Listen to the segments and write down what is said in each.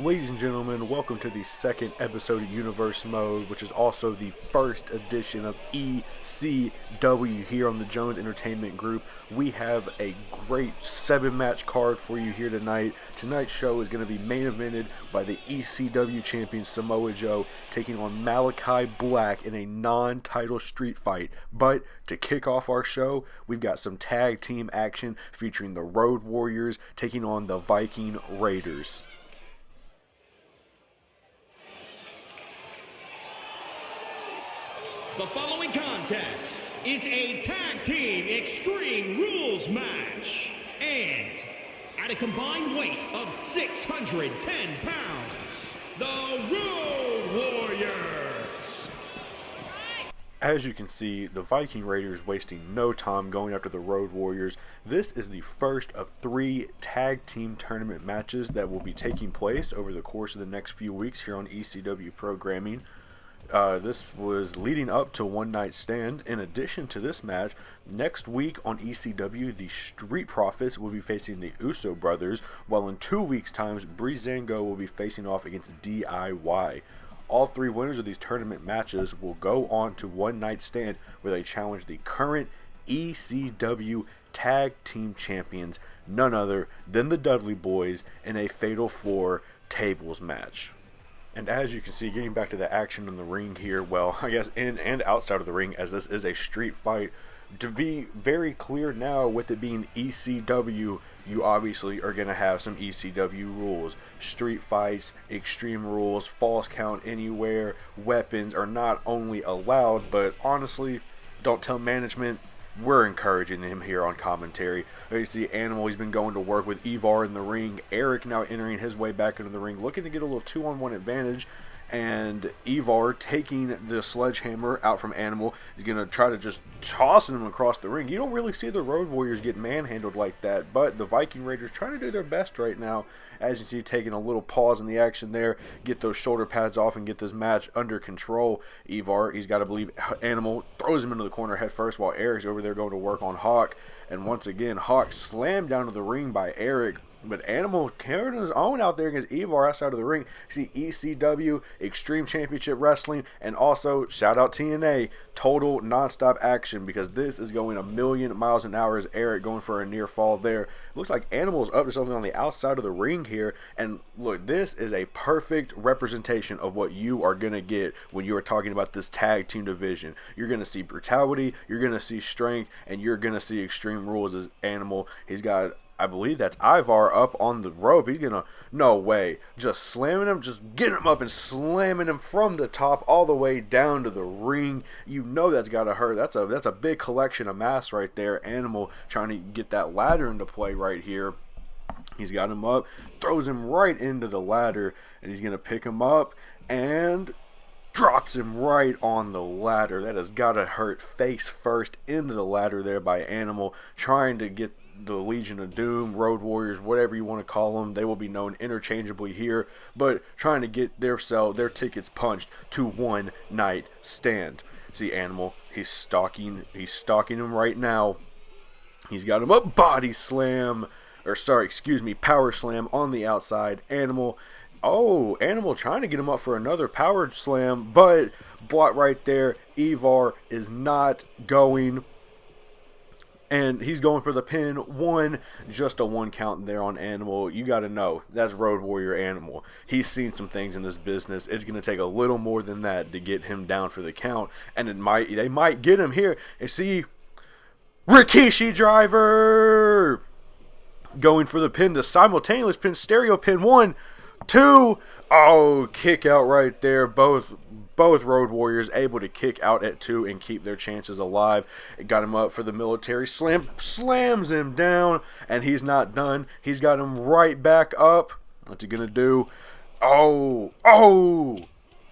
Ladies and gentlemen, welcome to the second episode of Universe Mode, which is also the first edition of ECW here on the Jones Entertainment Group. We have a great 7-match card for you here tonight. Tonight's show is going to be main evented by the ECW champion Samoa Joe taking on Malachi Black in a non-title street fight. But to kick off our show, we've got some tag team action featuring the Road Warriors taking on the Viking Raiders. The following contest is a tag team extreme rules match, and at a combined weight of 610 pounds, the Road Warriors. As you can see, the Viking Raiders wasting no time going after the Road Warriors. This is the first of 3 tag team tournament matches that will be taking place over the course of the next few weeks here on ECW programming. This was leading up to One Night Stand. In addition to this match, next week on ECW, the Street Profits will be facing the Uso Brothers, while in 2 weeks' time, Breezango will be facing off against DIY. All 3 winners of these tournament matches will go on to One Night Stand, where they challenge the current ECW Tag Team Champions, none other than the Dudley Boys, in a Fatal 4 Tables match. And as you can see, getting back to the action in the ring here, well, I guess in and outside of the ring, as this is a street fight, to be very clear now, with it being ECW, you obviously are going to have some ECW rules. Street fights, extreme rules, false count anywhere, weapons are not only allowed, but honestly, don't tell management. We're encouraging him here on commentary. You see Animal, he's been going to work with Ivar in the ring. Eric now entering his way back into the ring, looking to get a little 2-on-1 advantage. And Ivar taking the sledgehammer out from Animal. He's going to try to just toss him across the ring. You don't really see the Road Warriors get manhandled like that, but the Viking Raiders trying to do their best right now. As you see, taking a little pause in the action there, get those shoulder pads off and get this match under control. Ivar, he's got to believe Animal, throws him into the corner head first while Eric's over there going to work on Hawk. And once again, Hawk slammed down to the ring by Eric. But Animal carrying his own out there against Ivar outside of the ring. See ECW, Extreme Championship Wrestling, and also, shout out TNA, total nonstop action, because this is going a million miles an hour as Eric going for a near fall there. Looks like Animal's up to something on the outside of the ring here. And look, this is a perfect representation of what you are going to get when you are talking about this tag team division. You're going to see brutality, you're going to see strength, and you're going to see extreme rules as Animal. He's got, I believe that's Ivar up on the rope. He's gonna, no way, just slamming him, just getting him up and slamming him from the top all the way down to the ring. You know that's gotta hurt. That's a big collection of mass right there. Animal trying to get that ladder into play right here. He's got him up, throws him right into the ladder, and he's gonna pick him up and drops him right on the ladder. That has gotta hurt. Face first into the ladder there by Animal, trying to get the Legion of Doom, Road Warriors, whatever you want to call them, they will be known interchangeably here, but trying to get their tickets punched to One Night Stand. See Animal, he's stalking him right now. He's got him up, body slam, power slam on the outside. Animal trying to get him up for another power slam, but blocked right there. Ivar is not going. And he's going for the pin. Just a 1 count there on Animal. You got to know, that's Road Warrior Animal. He's seen some things in this business. It's going to take a little more than that to get him down for the count. And they might get him here. And see, Rikishi Driver going for the pin. The simultaneous pin, stereo pin. 1, 2. Oh, kick out right there. Both Road Warriors able to kick out at 2 and keep their chances alive. It got him up for the military slam, slams him down, and he's not done. He's got him right back up. What's he gonna do? Oh,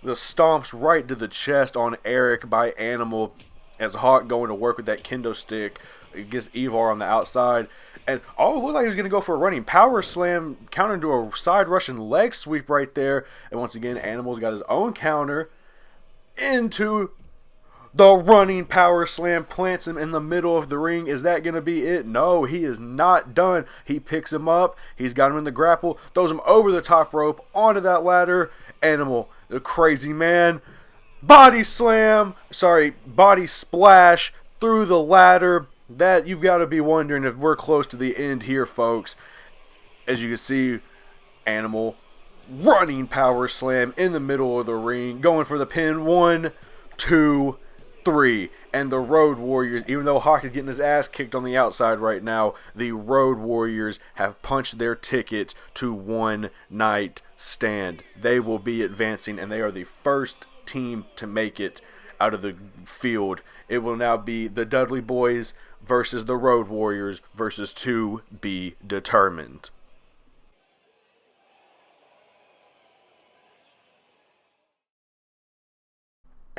the stomps right to the chest on Eric by Animal, as Hawk going to work with that kendo stick against Ivar on the outside. And it looked like he was going to go for a running power slam, counter into a side Russian leg sweep right there. And once again, Animal's got his own counter into The running power slam plants him in the middle of the ring. Is that going to be it? No, he is not done. He picks him up. He's got him in the grapple. Throws him over the top rope onto that ladder. Animal, the crazy man. Body slam. Body splash through the ladder. That you've got to be wondering if we're close to the end here, folks. As you can see, Animal running power slam in the middle of the ring. Going for the pin. 1, 2, 3. And the Road Warriors, even though Hawk is getting his ass kicked on the outside right now, the Road Warriors have punched their ticket to One Night Stand. They will be advancing, and they are the first team to make it out of the field. It will now be the Dudley Boys versus the Road Warriors versus to be determined.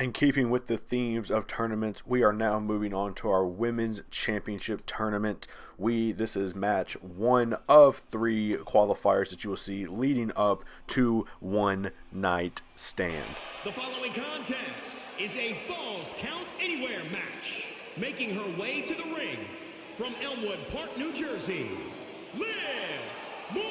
And keeping with the themes of tournaments, we are now moving on to our Women's Championship Tournament. This is match 1 of 3 qualifiers that you will see leading up to One Night Stand. The following contest is a Falls Count Anywhere match. Making her way to the ring from Elmwood Park, New Jersey, LIV Morgan.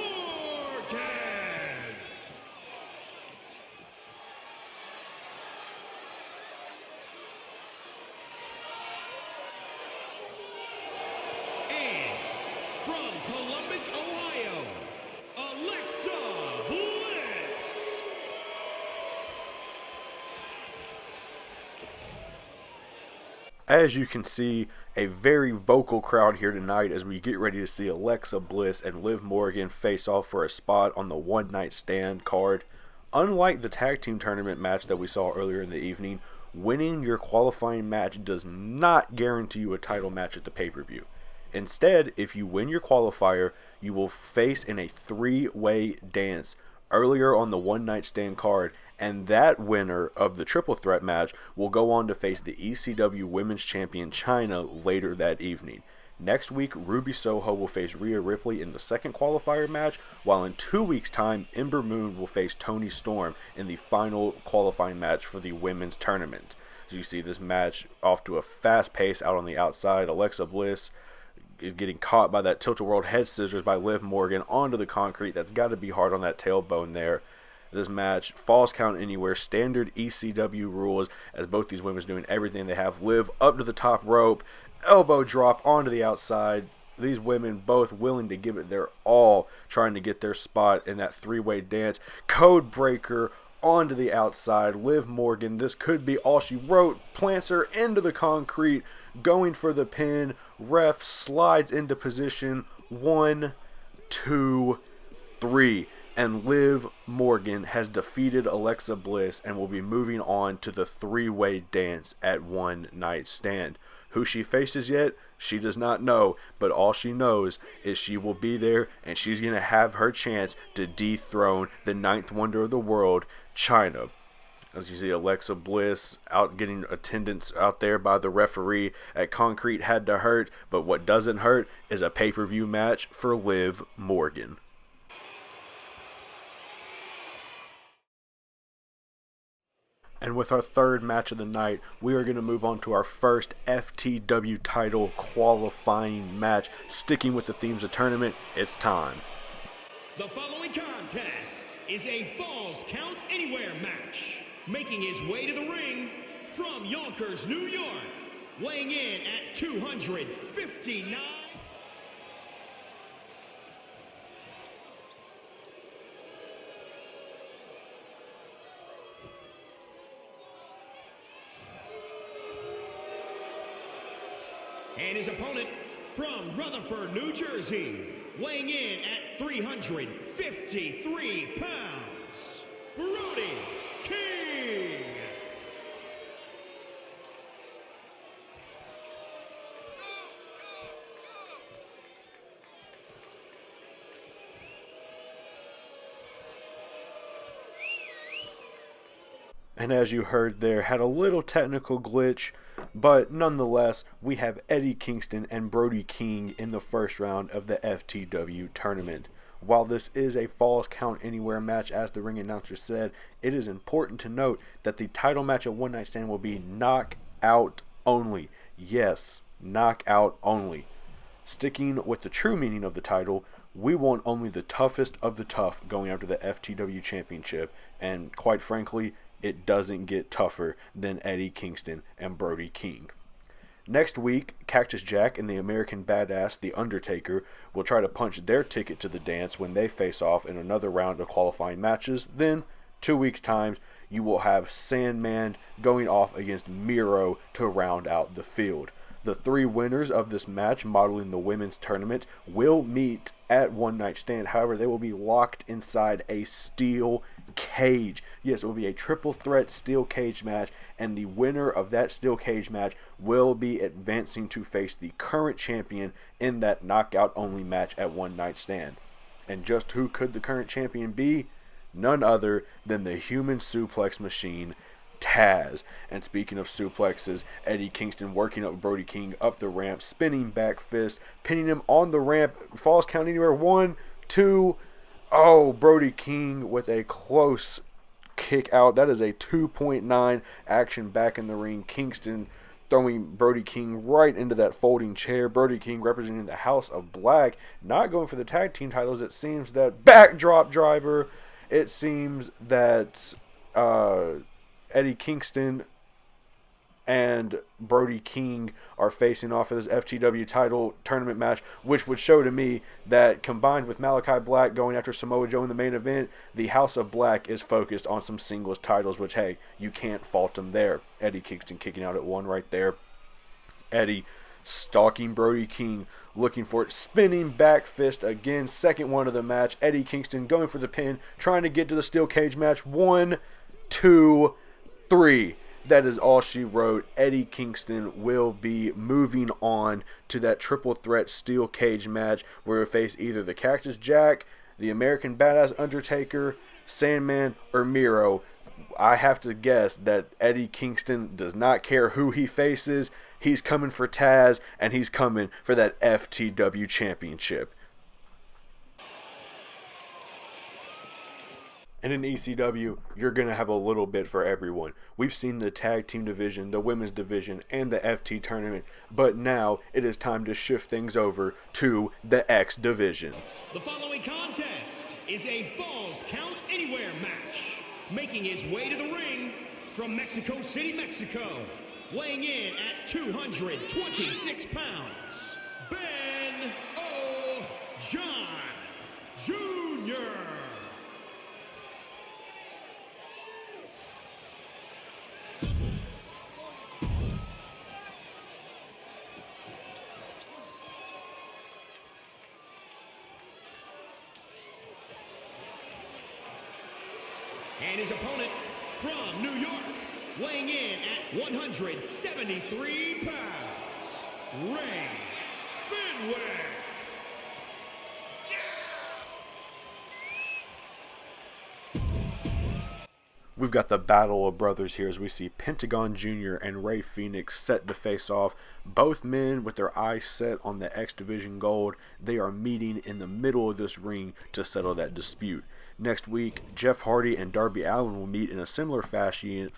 From Columbus, Ohio, Alexa Bliss. As you can see, a very vocal crowd here tonight as we get ready to see Alexa Bliss and LIV Morgan face off for a spot on the One Night Stand card. Unlike the tag team tournament match that we saw earlier in the evening, winning your qualifying match does not guarantee you a title match at the pay-per-view. Instead, if you win your qualifier, you will face in a 3-way dance earlier on the One Night Stand card, and that winner of the triple threat match will go on to face the ECW Women's Champion Chyna later that evening. Next week, Ruby Soho will face Rhea Ripley in the second qualifier match, while in 2 weeks' time, Ember Moon will face Toni Storm in the final qualifying match for the women's tournament. So you see this match off to a fast pace out on the outside. Alexa Bliss is getting caught by that tilt-a-world head scissors by LIV Morgan onto the concrete. That's got to be hard on that tailbone there. This match, Falls Count Anywhere, standard ECW rules, as both these women doing everything they have. Liv up to the top rope, elbow drop onto the outside. These women both willing to give it their all, trying to get their spot in that 3-way dance. Code breaker onto the outside. LIV Morgan, this could be all she wrote, plants her into the concrete, going for the pin. Ref slides into position. 1, 2, 3. And LIV Morgan has defeated Alexa Bliss and will be moving on to the 3-way dance at One Night Stand. Who she faces yet, she does not know, but all she knows is she will be there and she's going to have her chance to dethrone the 9th wonder of the world, Chyna. As you see, Alexa Bliss out getting attendance out there by the referee at Concrete had to hurt, but what doesn't hurt is a pay-per-view match for LIV Morgan. And with our third match of the night, we are going to move on to our first FTW title qualifying match. Sticking with the themes of tournament, it's time. The following contest is a Falls Count Anywhere match. Making his way to the ring from Yonkers, New York, weighing in at 259. And his opponent from Rutherford, New Jersey, weighing in at 353 pounds, Brody King. And as you heard there, had a little technical glitch, but nonetheless, we have Eddie Kingston and Brody King in the first round of the FTW tournament. While this is a Falls Count Anywhere match, as the ring announcer said, it is important to note that the title match at One Night Stand will be knockout only. Yes, knockout only. Sticking with the true meaning of the title, we want only the toughest of the tough going after the FTW Championship, and quite frankly, it doesn't get tougher than Eddie Kingston and Brody King. Next week, Cactus Jack and the American Badass, The Undertaker, will try to punch their ticket to the dance when they face off in another round of qualifying matches. Then, 2 weeks' time, you will have Sandman going off against Miro to round out the field. The 3 winners of this match, modeling the women's tournament, will meet at One Night Stand. However, they will be locked inside a steel cage. Yes, it will be a triple threat steel cage match, and the winner of that steel cage match will be advancing to face the current champion in that knockout only match at One Night Stand. And just who could the current champion be? None other than the human suplex machine, Taz. And speaking of suplexes, Eddie Kingston working up Brody King up the ramp, spinning back fist, pinning him on the ramp, falls count anywhere, 1, 2. Oh, Brody King with a close kick out. That is a 2.9 action back in the ring. Kingston throwing Brody King right into that folding chair. Brody King representing the House of Black, not going for the tag team titles. It seems that backdrop driver. It seems that Eddie Kingston and Brody King are facing off of this FTW title tournament match, which would show to me that combined with Malachi Black going after Samoa Joe in the main event, the House of Black is focused on some singles titles, which, hey, you can't fault them there. Eddie Kingston kicking out at 1 right there. Eddie stalking Brody King, looking for it, spinning back fist again, second one of the match. Eddie Kingston going for the pin, trying to get to the steel cage match. 1, 2, 3. That is all she wrote. Eddie Kingston will be moving on to that triple threat steel cage match where he'll face either the Cactus Jack, the American Badass Undertaker, Sandman, or Miro. I have to guess that Eddie Kingston does not care who he faces. He's coming for Taz, and he's coming for that FTW Championship. And in ECW, you're going to have a little bit for everyone. We've seen the tag team division, the women's division, and the FT tournament, but now it is time to shift things over to the X division. The following contest is a Falls Count Anywhere match. Making his way to the ring from Mexico City, Mexico, weighing in at 226 pounds, Ben O. Jon Jr. And his opponent from New York, weighing in at 173 pounds, Rey Fenix. We've got the battle of brothers here as we see Pentagon Jr. and Rey Fenix set to face off. Both men with their eyes set on the X Division gold. They are meeting in the middle of this ring to settle that dispute. Next week, Jeff Hardy and Darby Allin will meet in a similar fashion,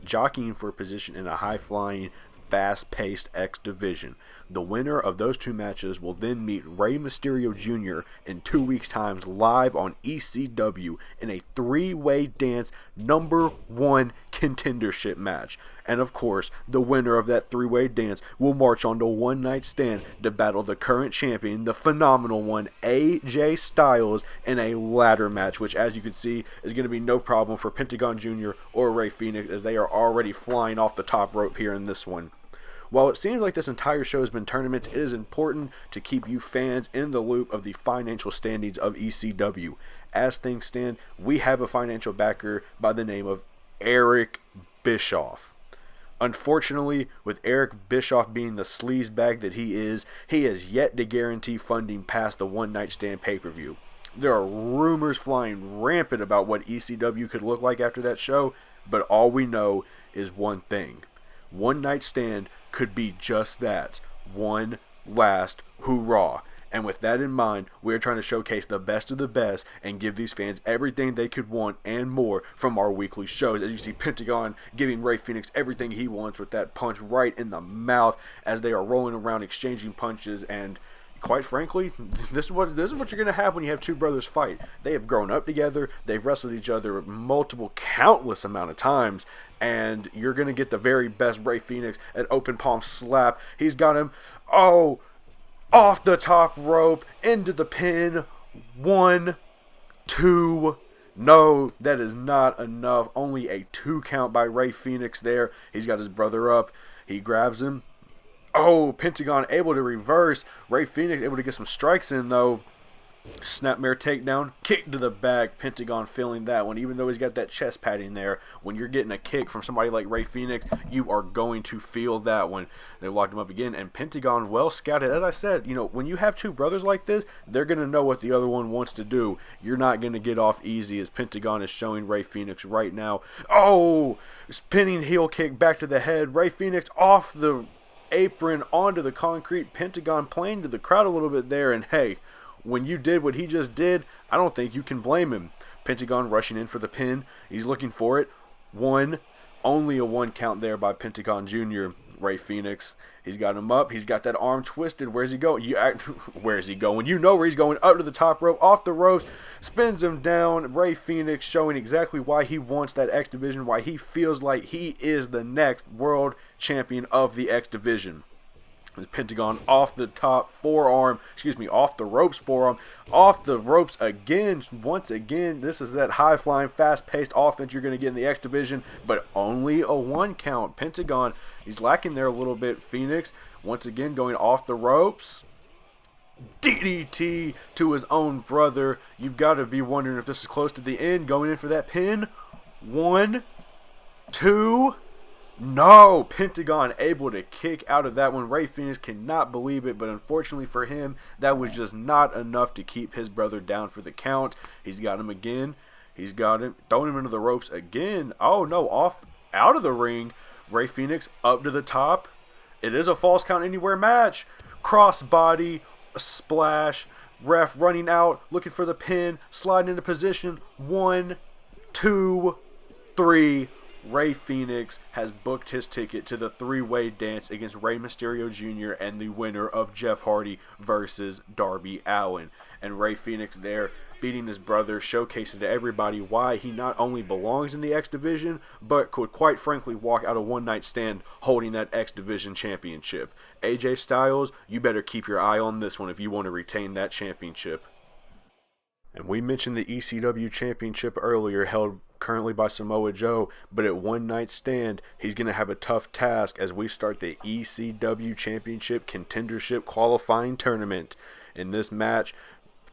jockeying for position in a high-flying, fast-paced X Division. The winner of those 2 matches will then meet Rey Mysterio Jr. in 2 weeks' time live on ECW in a 3-way dance #1 contendership match. And of course, the winner of that 3-way dance will march on to One Night Stand to battle the current champion, the phenomenal one, AJ Styles, in a ladder match, which, as you can see, is going to be no problem for Pentagon Jr. or Rey Fenix, as they are already flying off the top rope here in this one. While it seems like this entire show has been tournaments, it is important to keep you fans in the loop of the financial standings of ECW. As things stand, we have a financial backer by the name of Eric Bischoff. Unfortunately, with Eric Bischoff being the sleazebag that he is, he has yet to guarantee funding past the One Night Stand pay-per-view. There are rumors flying rampant about what ECW could look like after that show, but all we know is one thing. One Night Stand could be just that, one last hoorah. And with that in mind, we're trying to showcase the best of the best and give these fans everything they could want and more from our weekly shows. As you see Pentagon giving Rey Fenix everything he wants with that punch right in the mouth as they are rolling around exchanging punches. And quite frankly, this is what you're going to have when you have two brothers fight. They have grown up together. They've wrestled each other countless amount of times. And you're going to get the very best Rey Fenix, an open palm slap. He's got him, off the top rope, into the pin. 1, 2. No, that is not enough. Only a 2 count by Rey Fenix there. He's got his brother up. He grabs him. Pentagon able to reverse. Rey Fenix able to get some strikes in, though. Snapmare takedown, kick to the back. Pentagon feeling that one, even though he's got that chest padding there. When you're getting a kick from somebody like Rey Fenix, you are going to feel that one. They locked him up again, and Pentagon well scouted. As I said, when you have two brothers like this, they're going to know what the other one wants to do. You're not going to get off easy, as Pentagon is showing Rey Fenix right now. Spinning heel kick back to the head. Rey Fenix off the apron onto the concrete. Pentagon playing to the crowd a little bit there, and hey, when you did what he just did, I don't think you can blame him. Pentagon rushing in for the pin. He's looking for it. Only a 1 count there by Pentagon Jr. Rey Fenix, he's got him up. He's got that arm twisted. Where's he going? Where is he going? You know where he's going. Up to the top rope, off the ropes, spins him down. Rey Fenix showing exactly why he wants that X Division, why he feels like he is the next world champion of the X Division. Pentagon off the off the ropes forearm, off the ropes again. Once again, this is that high-flying, fast-paced offense you're going to get in the X Division, but only a 1 count. Pentagon, he's lacking there a little bit. Fenix, once again, going off the ropes. DDT to his own brother. You've got to be wondering if this is close to the end, going in for that pin. 1, 2... No, Pentagon able to kick out of that one. Rey Fenix cannot believe it, but unfortunately for him, that was just not enough to keep his brother down for the count. He's got him again. He's got him, throwing him into the ropes again. Oh no, out of the ring. Rey Fenix up to the top. It is a false count anywhere match. Crossbody, a splash. Ref running out, looking for the pin, sliding into position. 1, 2, 3. Rey Fenix has booked his ticket to the 3-way dance against Rey Mysterio Jr. and the winner of Jeff Hardy versus Darby Allin. And Rey Fenix there beating his brother, showcasing to everybody why he not only belongs in the X Division, but could quite frankly walk out a one-night stand holding that X Division championship. AJ Styles, you better keep your eye on this one if you want to retain that championship. And we mentioned the ECW championship earlier, held currently by Samoa Joe, but at one night stand, he's going to have a tough task as we start the ECW championship contendership qualifying tournament. In this match,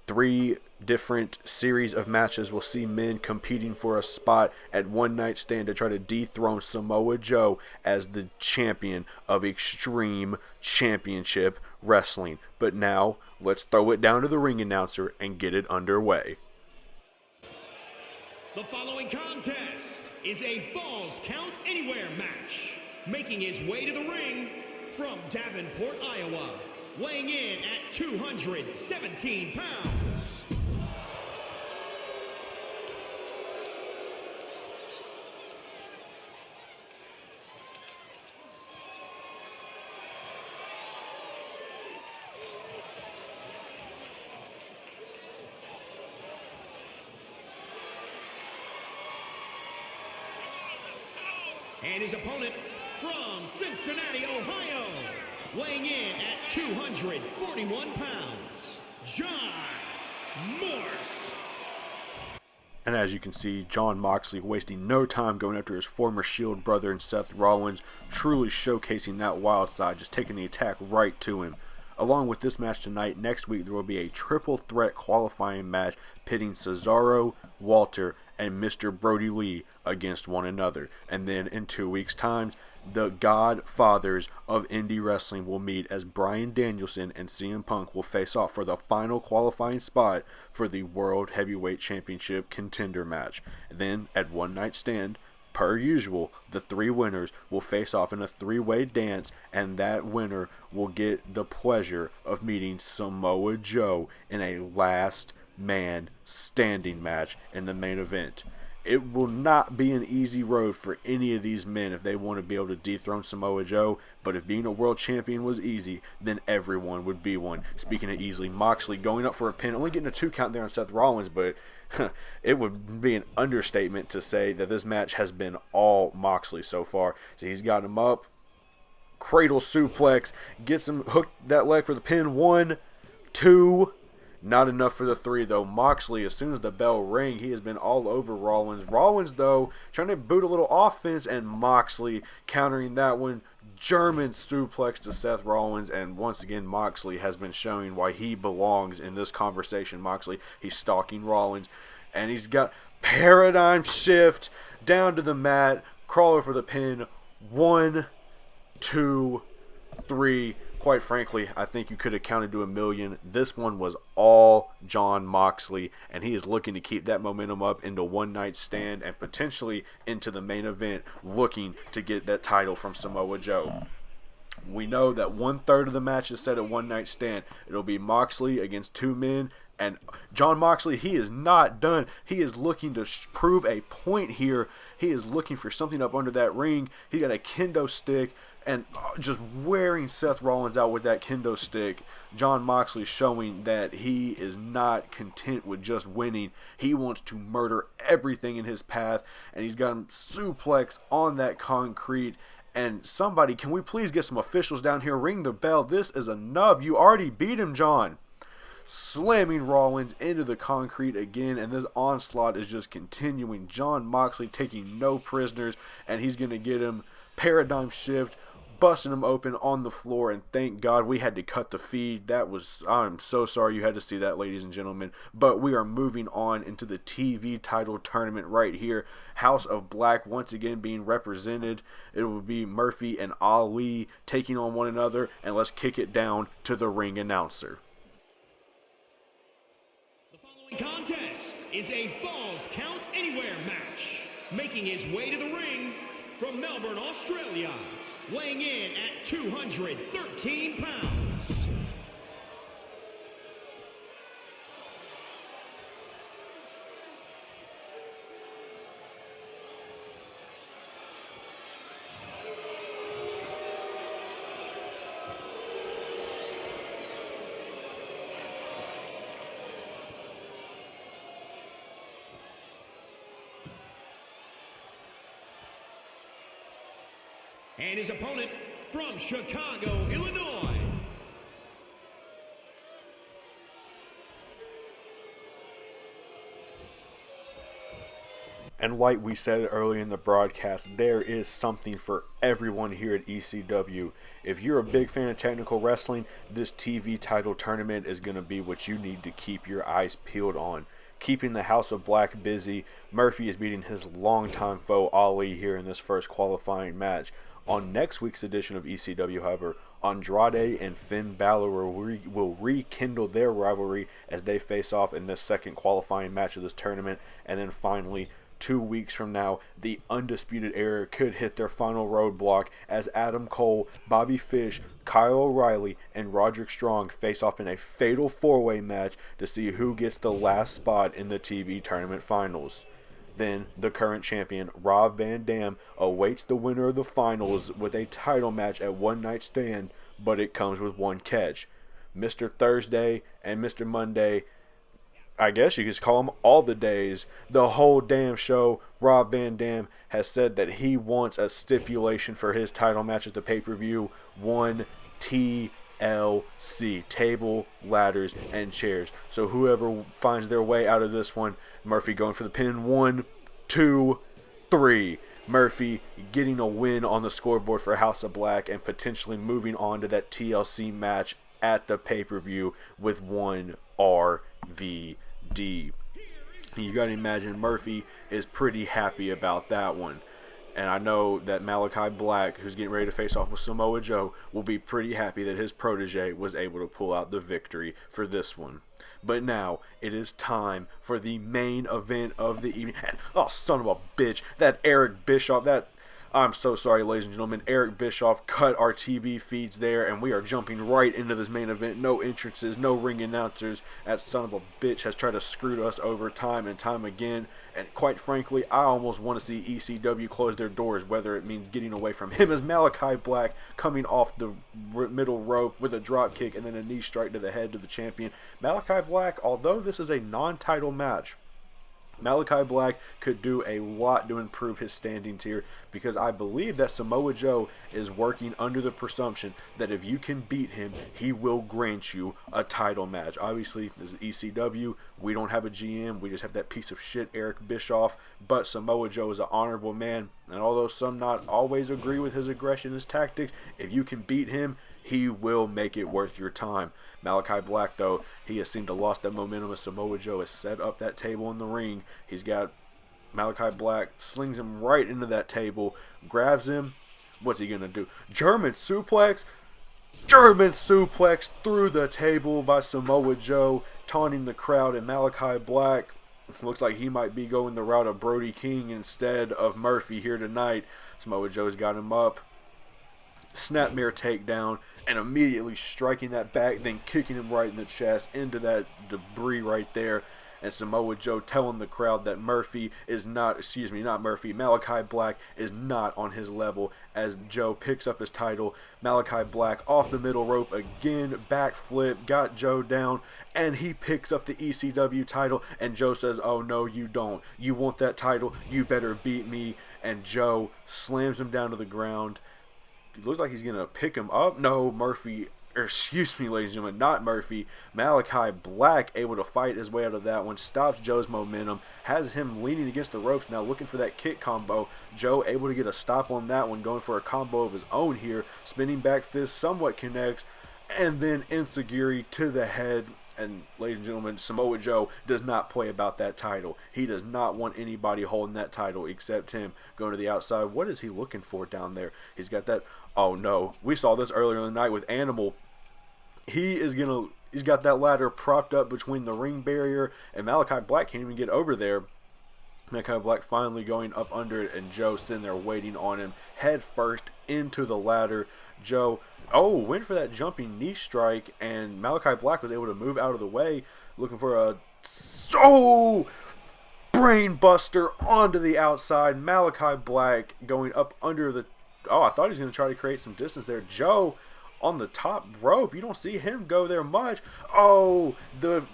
3 different series of matches will see men competing for a spot at one night stand to try to dethrone Samoa Joe as the champion of Extreme Championship Wrestling. But now, let's throw it down to the ring announcer and get it underway. The following contest is a Falls Count Anywhere match. Making his way to the ring from Davenport, Iowa, weighing in at 217 pounds. And his opponent from Cincinnati, Ohio, weighing in at 241 pounds, Jon Moxley. And as you can see, Jon Moxley wasting no time going after his former Shield brother and Seth Rollins, truly showcasing that wild side, just taking the attack right to him. Along with this match tonight, next week there will be a triple threat qualifying match pitting Cesaro, Walter, and Mr. Brody Lee against one another. And then in 2 weeks' time, the godfathers of indie wrestling will meet as Bryan Danielson and CM Punk will face off for the final qualifying spot for the World Heavyweight Championship contender match. Then, at one night stand, Per usual, the 3 winners will face off in a 3-way dance, and that winner will get the pleasure of meeting Samoa Joe in a last man standing match in the main event. It will not be an easy road for any of these men if they want to be able to dethrone Samoa Joe, but if being a world champion was easy, then everyone would be one. Speaking of easily, Moxley going up for a pin, only getting a 2 count there on Seth Rollins, but it would be an understatement to say that this match has been all Moxley so far. So he's got him up, cradle suplex, gets him hooked that leg for the pin. 1, 2. Not enough for the 3, though. Moxley, as soon as the bell rang, he has been all over Rollins. Rollins, though, trying to boot a little offense, and Moxley countering that one. German suplex to Seth Rollins, and once again, Moxley has been showing why he belongs in this conversation. Moxley, he's stalking Rollins, and he's got paradigm shift down to the mat, crawler for the pin. 1, 2, 3. Quite frankly, I think you could have counted to 1,000,000. This one was all Jon Moxley, and he is looking to keep that momentum up into one night stand and potentially into the main event, looking to get that title from Samoa Joe. We know that 1/3 of the match is set at one night stand. It'll be Moxley against 2 men, and Jon Moxley, he is not done. He is looking to prove a point here. He is looking for something up under that ring. He got a kendo stick, and just wearing Seth Rollins out with that kendo stick. Jon Moxley showing that he is not content with just winning. He wants to murder everything in his path, and he's got him suplex on that concrete. And somebody, can we please get some officials down here? Ring the bell. This is a nub. You already beat him, Jon. Slamming Rollins into the concrete again, and this onslaught is just continuing. Jon Moxley taking no prisoners, and he's going to get him paradigm shift, busting him open on the floor, and thank God we had to cut the feed. I'm so sorry you had to see that, ladies and gentlemen. But we are moving on into the TV title tournament right here. House of Black once again being represented. It will be Murphy and Ali taking on one another, and let's kick it down to the ring announcer. The following contest is a Falls Count Anywhere match. Making his way to the ring from Melbourne, Australia, weighing in at 213 pounds. And his opponent from Chicago, Illinois. And like we said earlier in the broadcast, there is something for everyone here at ECW. If you're a big fan of technical wrestling, this TV title tournament is going to be what you need to keep your eyes peeled on. Keeping the House of Black busy, Murphy is beating his longtime foe Ali here in this first qualifying match. On next week's edition of ECW, however, Andrade and Finn Balor will rekindle their rivalry as they face off in this second qualifying match of this tournament. And then finally, 2 weeks from now, the Undisputed Era could hit their final roadblock as Adam Cole, Bobby Fish, Kyle O'Reilly, and Roderick Strong face off in a fatal 4-way match to see who gets the last spot in the TV tournament finals. Then, the current champion, Rob Van Dam, awaits the winner of the finals with a title match at One Night Stand, but it comes with one catch. Mr. Thursday and Mr. Monday, I guess you could call them all the days, the whole damn show, Rob Van Dam has said that he wants a stipulation for his title match at the pay-per-view, 1 TLC, table, ladders, and chairs. So whoever finds their way out of this one, Murphy going for the pin, 1, 2, 3. Murphy getting a win on the scoreboard for House of Black and potentially moving on to that TLC match at the pay-per-view with one RVD. You gotta imagine Murphy is pretty happy about that one. And I know that Malachi Black, who's getting ready to face off with Samoa Joe, will be pretty happy that his protege was able to pull out the victory for this one. But now, it is time for the main event of the evening. And, oh, son of a bitch, that Eric Bischoff, I'm so sorry, ladies and gentlemen. Eric Bischoff cut our TV feeds there, and we are jumping right into this main event. No entrances, no ring announcers. That son of a bitch has tried to screw us over time and time again. And quite frankly, I almost want to see ECW close their doors, whether it means getting away from him as Malachi Black coming off the middle rope with a drop kick and then a knee strike to the head to the champion. Malachi Black, although this is a non-title match, Malachi Black could do a lot to improve his standings here, because I believe that Samoa Joe is working under the presumption that if you can beat him, he will grant you a title match. Obviously, this is ECW. We don't have a GM. We just have that piece of shit, Eric Bischoff. But Samoa Joe is an honorable man, and although some not always agree with his aggression, his tactics, if you can beat him, he will make it worth your time. Malachi Black, though, he has seemed to lost that momentum as Samoa Joe has set up that table in the ring. He's got Malachi Black, slings him right into that table, grabs him. What's he going to do? German suplex? German suplex through the table by Samoa Joe, taunting the crowd, and Malachi Black looks like he might be going the route of Brody King instead of Murphy here tonight. Samoa Joe's got him up. Snapmare takedown, and immediately striking that back, then kicking him right in the chest into that debris right there. And Samoa Joe telling the crowd that Malachi Black is not on his level, as Joe picks up his title. Malachi Black off the middle rope again, backflip, got Joe down, and he picks up the ECW title, and Joe says, "Oh no, you don't. You want that title? You better beat me." And Joe slams him down to the ground. It looks like he's going to pick him up. No, ladies and gentlemen, not Murphy. Malachi Black able to fight his way out of that one, stops Joe's momentum, has him leaning against the ropes now, looking for that kick combo. Joe able to get a stop on that one, going for a combo of his own here. Spinning back fist somewhat connects, and then enziguri to the head. And ladies and gentlemen, Samoa Joe does not play about that title. He does not want anybody holding that title except him. Going to the outside. What is he looking for down there? He's got that. Oh no. We saw this earlier in the night with Animal. He's got that ladder propped up between the ring barrier, and Malachi Black can't even get over there. Malachi Black finally going up under it, and Joe sitting there waiting on him, head first into the ladder. Joe went for that jumping knee strike, and Malachi Black was able to move out of the way, looking for a brain buster onto the outside. Malachi Black going up under the. I thought he was going to try to create some distance there. Joe on the top rope. You don't see him go there much. The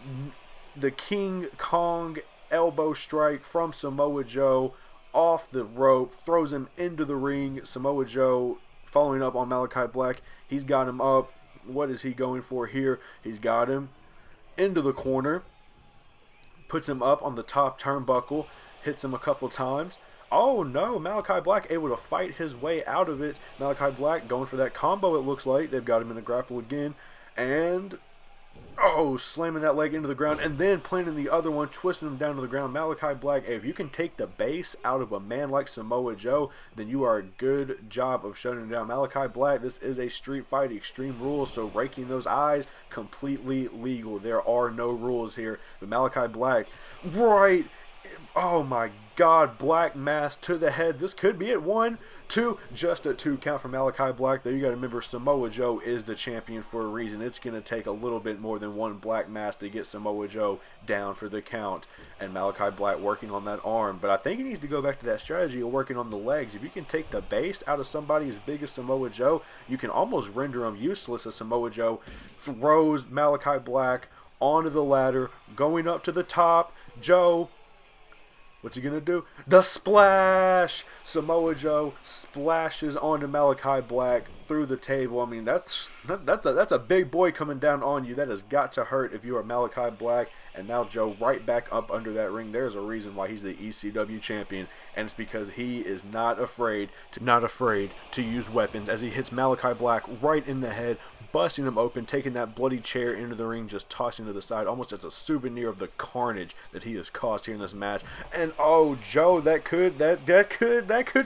King Kong elbow strike from Samoa Joe off the rope, throws him into the ring. Samoa Joe following up on Malachi Black. He's got him up. What is he going for here? He's got him into the corner, puts him up on the top turnbuckle, hits him a couple times. Oh no, Malachi Black able to fight his way out of it. Malachi Black going for that combo, it looks like. They've got him in a grapple again. And slamming that leg into the ground, and then planting the other one, twisting him down to the ground. Malachi Black, if you can take the base out of a man like Samoa Joe, then you are a good job of shutting him down. Malachi Black, this is a street fight, Extreme Rules, so raking those eyes, completely legal. There are no rules here. But Malachi Black, right, oh my God, Black Mass to the head. This could be it. 1, 2, just a 2 count for Malachi Black. Though you got to remember, Samoa Joe is the champion for a reason. It's going to take a little bit more than 1 Black Mass to get Samoa Joe down for the count. And Malachi Black working on that arm. But I think he needs to go back to that strategy of working on the legs. If you can take the base out of somebody as big as Samoa Joe, you can almost render him useless as Samoa Joe throws Malachi Black onto the ladder, going up to the top. Joe, what's he gonna do? The splash! Samoa Joe splashes onto Malachi Black through the table. I mean, that's a big boy coming down on you. That has got to hurt if you are Malachi Black. And now Joe right back up under that ring. There's a reason why he's the ECW champion, and it's because he is not afraid to use weapons, as he hits Malachi Black right in the head, busting him open, taking that bloody chair into the ring, just tossing to the side, almost as a souvenir of the carnage that he has caused here in this match. And And oh, Joe, that could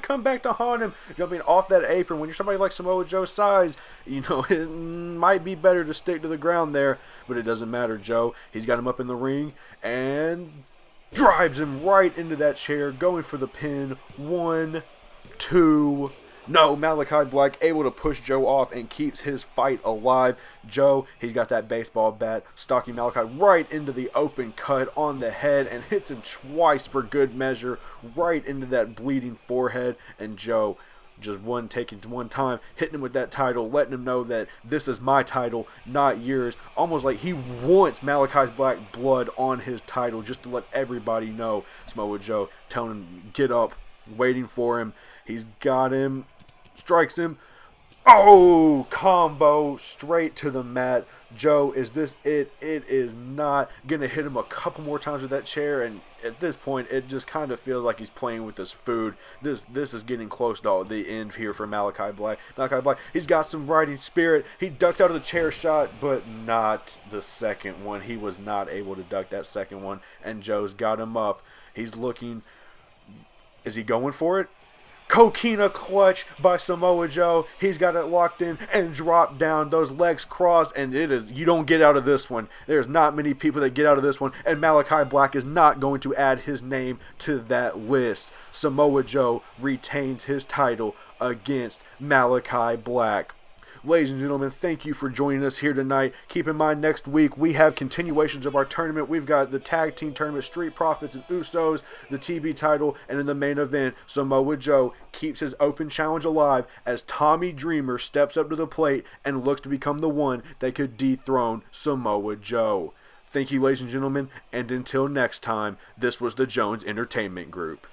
come back to haunt him. Jumping off that apron. When you're somebody like Samoa Joe's size, you know, it might be better to stick to the ground there. But it doesn't matter, Joe. He's got him up in the ring and drives him right into that chair, going for the pin. 1, 2. No, Malachi Black able to push Joe off and keeps his fight alive. Joe, he's got that baseball bat, stalking Malachi right into the open cut on the head and hits him twice for good measure, right into that bleeding forehead. And Joe, just taking one time, hitting him with that title, letting him know that this is my title, not yours. Almost like he wants Malachi Black blood on his title, just to let everybody know. Samoa Joe telling him, get up, waiting for him. He's got him, strikes him. Oh, combo straight to the mat. Joe, is this it? It is not. Gonna hit him a couple more times with that chair, and at this point, it just kind of feels like he's playing with his food. This is getting close to the end here for Malachi Black. Malachi Black, he's got some fighting spirit. He ducks out of the chair shot, but not the second one. He was not able to duck that second one, and Joe's got him up. He's looking. Is he going for it? Coquina clutch by Samoa Joe. He's got it locked in and dropped down. Those legs crossed, and you don't get out of this one. There's not many people that get out of this one, and Malachi Black is not going to add his name to that list. Samoa Joe retains his title against Malachi Black. Ladies and gentlemen, thank you for joining us here tonight. Keep in mind, next week we have continuations of our tournament. We've got the tag team tournament, Street Profits and Usos, the TB title, and in the main event, Samoa Joe keeps his open challenge alive as Tommy Dreamer steps up to the plate and looks to become the one that could dethrone Samoa Joe. Thank you, ladies and gentlemen, and until next time, this was the Jones Entertainment Group.